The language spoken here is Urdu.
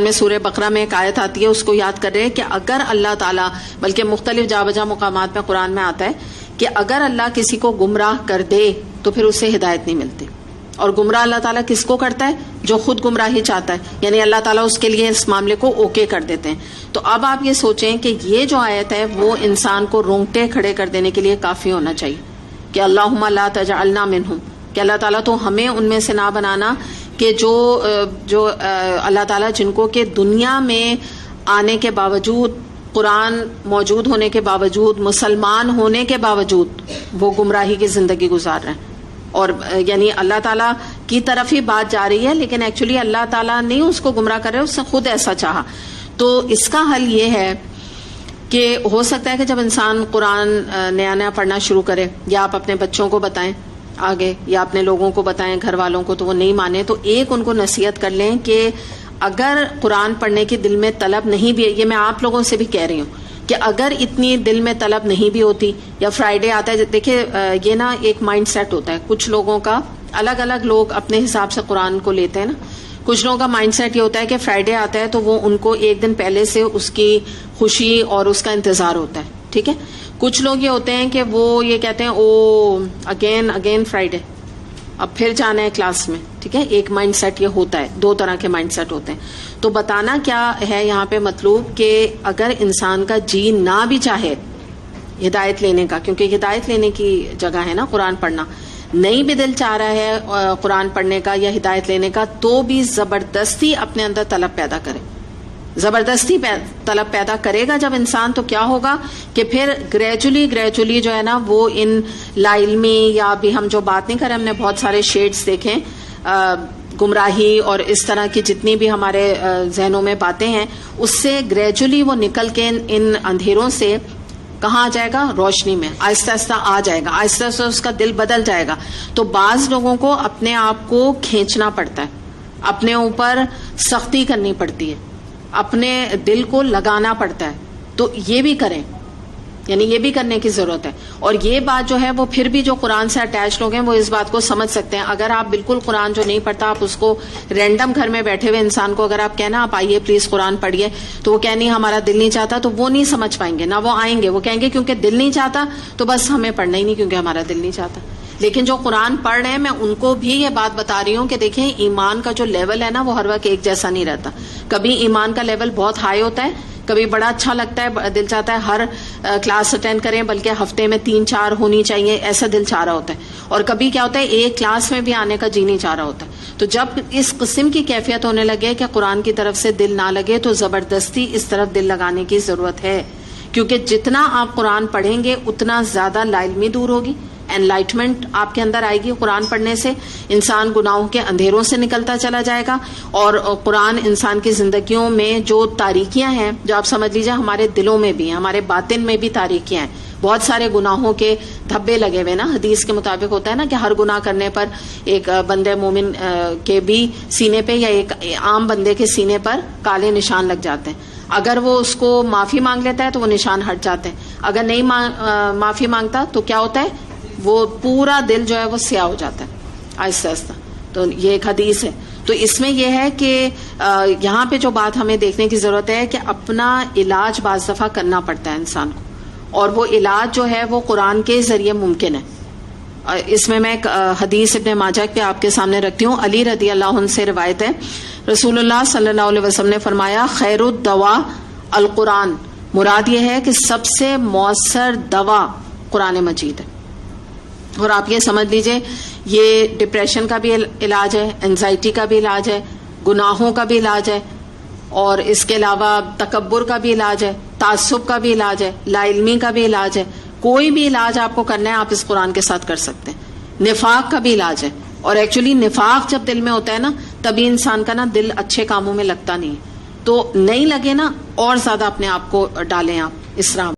میں سورہ بقرہ میں ایک آیت آتی ہے، اس کو یاد کر رہے ہیں کہ اگر اللہ تعالیٰ، بلکہ مختلف جا بجا مقامات میں قرآن میں آتا ہے کہ اگر اللہ کسی کو گمراہ کر دے تو پھر اسے ہدایت نہیں ملتی، اور گمراہ اللہ تعالیٰ کس کو کرتا ہے؟ جو خود گمراہی چاہتا ہے، یعنی اللہ تعالیٰ اس کے لیے اس معاملے کو اوکے کر دیتے ہیں. تو اب آپ یہ سوچیں کہ یہ جو آیت ہے وہ انسان کو رونگٹے کھڑے کر دینے کے لیے کافی ہونا چاہیے کہ اللہم لا تجعلنا منہم، کہ اللہ تعالیٰ تو ہمیں ان میں سے نہ بنانا کہ جو اللہ تعالیٰ جن کو کہ دنیا میں آنے کے باوجود، قرآن موجود ہونے کے باوجود، مسلمان ہونے کے باوجود وہ گمراہی کی زندگی گزار رہے ہیں. اور یعنی اللہ تعالیٰ کی طرف ہی بات جا رہی ہے، لیکن ایکچولی اللہ تعالیٰ نہیں اس کو گمراہ کر رہے، اس نے خود ایسا چاہا. تو اس کا حل یہ ہے کہ ہو سکتا ہے کہ جب انسان قرآن نیا نیا پڑھنا شروع کرے، یا آپ اپنے بچوں کو بتائیں آگے، یا اپنے لوگوں کو بتائیں، گھر والوں کو، تو وہ نہیں مانے، تو ایک ان کو نصیحت کر لیں کہ اگر قرآن پڑھنے کی دل میں طلب نہیں بھی ہے، یہ میں آپ لوگوں سے بھی کہہ رہی ہوں کہ اگر اتنی دل میں طلب نہیں بھی ہوتی، یا فرائیڈے آتا ہے، دیکھیں یہ نا ایک مائنڈ سیٹ ہوتا ہے کچھ لوگوں کا، الگ الگ لوگ اپنے حساب سے قرآن کو لیتے ہیں نا. کچھ لوگوں کا مائنڈ سیٹ یہ ہوتا ہے کہ فرائیڈے آتا ہے تو وہ ان کو ایک دن پہلے سے اس کی خوشی اور اس کا انتظار ہوتا ہے، ٹھیک ہے. کچھ لوگ یہ ہوتے ہیں کہ وہ یہ کہتے ہیں او اگین فرائیڈے، اب پھر جانا ہے کلاس میں، ٹھیک ہے. ایک مائنڈ سیٹ یہ ہوتا ہے، دو طرح کے مائنڈ سیٹ ہوتے ہیں. تو بتانا کیا ہے یہاں پہ مطلوب کہ اگر انسان کا جی نہ بھی چاہے ہدایت لینے کا، کیونکہ ہدایت لینے کی جگہ ہے نا قرآن پڑھنا، نہیں بھی دل چاہ رہا ہے قرآن پڑھنے کا یا ہدایت لینے کا، تو بھی زبردستی اپنے اندر طلب پیدا کرے. زبردستی طلب پیدا کرے گا جب انسان، تو کیا ہوگا کہ پھر گریجولی جو ہے نا وہ ان لا علمی، یا ابھی ہم جو بات نہیں کریں، ہم نے بہت سارے شیڈز دیکھیں، گمراہی اور اس طرح کی جتنی بھی ہمارے ذہنوں میں باتیں ہیں، اس سے گریجولی وہ نکل کے ان اندھیروں سے کہاں آ جائے گا؟ روشنی میں آہستہ آہستہ آ جائے گا، آہستہ آہستہ اس کا دل بدل جائے گا. تو بعض لوگوں کو اپنے آپ کو کھینچنا پڑتا ہے، اپنے اوپر سختی کرنی پڑتی ہے، اپنے دل کو لگانا پڑتا ہے. تو یہ بھی کریں، یعنی یہ بھی کرنے کی ضرورت ہے. اور یہ بات جو ہے وہ پھر بھی جو قرآن سے اٹیچ لوگ ہیں وہ اس بات کو سمجھ سکتے ہیں. اگر آپ بالکل قرآن جو نہیں پڑھتا، آپ اس کو رینڈم گھر میں بیٹھے ہوئے انسان کو اگر آپ کہنا آپ آئیے پلیز قرآن پڑھیے، تو وہ کہہ نہیں ہمارا دل نہیں چاہتا، تو وہ نہیں سمجھ پائیں گے، نہ وہ آئیں گے. وہ کہیں گے کیونکہ دل نہیں چاہتا تو بس ہمیں پڑھنا ہی نہیں کیونکہ ہمارا دل نہیں چاہتا. لیکن جو قرآن پڑھ رہے ہیں، میں ان کو بھی یہ بات بتا رہی ہوں کہ دیکھیں ایمان کا جو لیول ہے نا وہ ہر وقت ایک جیسا نہیں رہتا. کبھی ایمان کا لیول بہت ہائی ہوتا ہے، کبھی بڑا اچھا لگتا ہے، دل چاہتا ہے ہر کلاس اٹینڈ کریں، بلکہ ہفتے میں 3-4 ہونی چاہیے، ایسا دل چاہ رہا ہوتا ہے. اور کبھی کیا ہوتا ہے ایک کلاس میں بھی آنے کا جی نہیں چاہ رہا ہوتا ہے. تو جب اس قسم کی کیفیت ہونے لگے کہ قرآن کی طرف سے دل نہ لگے، تو زبردستی اس طرف دل لگانے کی ضرورت ہے. کیونکہ جتنا آپ قرآن پڑھیں گے اتنا زیادہ لا علمی دور ہوگی، انلائٹمنٹ آپ کے اندر آئے گی. قرآن پڑھنے سے انسان گناہوں کے اندھیروں سے نکلتا چلا جائے گا، اور قرآن انسان کی زندگیوں میں جو تاریکیاں ہیں، جو آپ سمجھ لیجیے ہمارے دلوں میں بھی ہیں، ہمارے باطن میں بھی تاریکیاں ہیں، بہت سارے گناہوں کے دھبے لگے ہوئے نا. حدیث کے مطابق ہوتا ہے نا کہ ہر گناہ کرنے پر ایک بندے مومن کے بھی سینے پہ، یا ایک عام بندے کے سینے پر کالے نشان لگ جاتے ہیں. اگر وہ اس کو معافی مانگ لیتا ہے تو وہ نشان ہٹ جاتے ہیں، اگر نہیں معافی مانگتا تو کیا ہوتا ہے؟ وہ پورا دل جو ہے وہ سیاہ ہو جاتا ہے آہستہ آہستہ. تو یہ ایک حدیث ہے. تو اس میں یہ ہے کہ یہاں پہ جو بات ہمیں دیکھنے کی ضرورت ہے کہ اپنا علاج بعض دفعہ کرنا پڑتا ہے انسان کو، اور وہ علاج جو ہے وہ قرآن کے ذریعے ممکن ہے. اس میں ایک حدیث ابن ماجہ پہ آپ کے سامنے رکھتی ہوں. علی رضی اللہ عنہ سے روایت ہے، رسول اللہ صلی اللہ علیہ وسلم نے فرمایا خیر الدوا القرآن، مراد یہ ہے کہ سب سے مؤثر دوا قرآن مجید ہے. اور آپ یہ سمجھ لیجئے یہ ڈپریشن کا بھی علاج ہے، انزائٹی کا بھی علاج ہے، گناہوں کا بھی علاج ہے، اور اس کے علاوہ تکبر کا بھی علاج ہے، تعصب کا بھی علاج ہے، لا علمی کا بھی علاج ہے. کوئی بھی علاج آپ کو کرنا ہے آپ اس قرآن کے ساتھ کر سکتے ہیں. نفاق کا بھی علاج ہے، اور ایکچولی نفاق جب دل میں ہوتا ہے نا تبھی انسان کا نا دل اچھے کاموں میں لگتا نہیں ہے. تو نہیں لگے نا اور زیادہ اپنے آپ کو ڈالیں آپ اس راہ میں.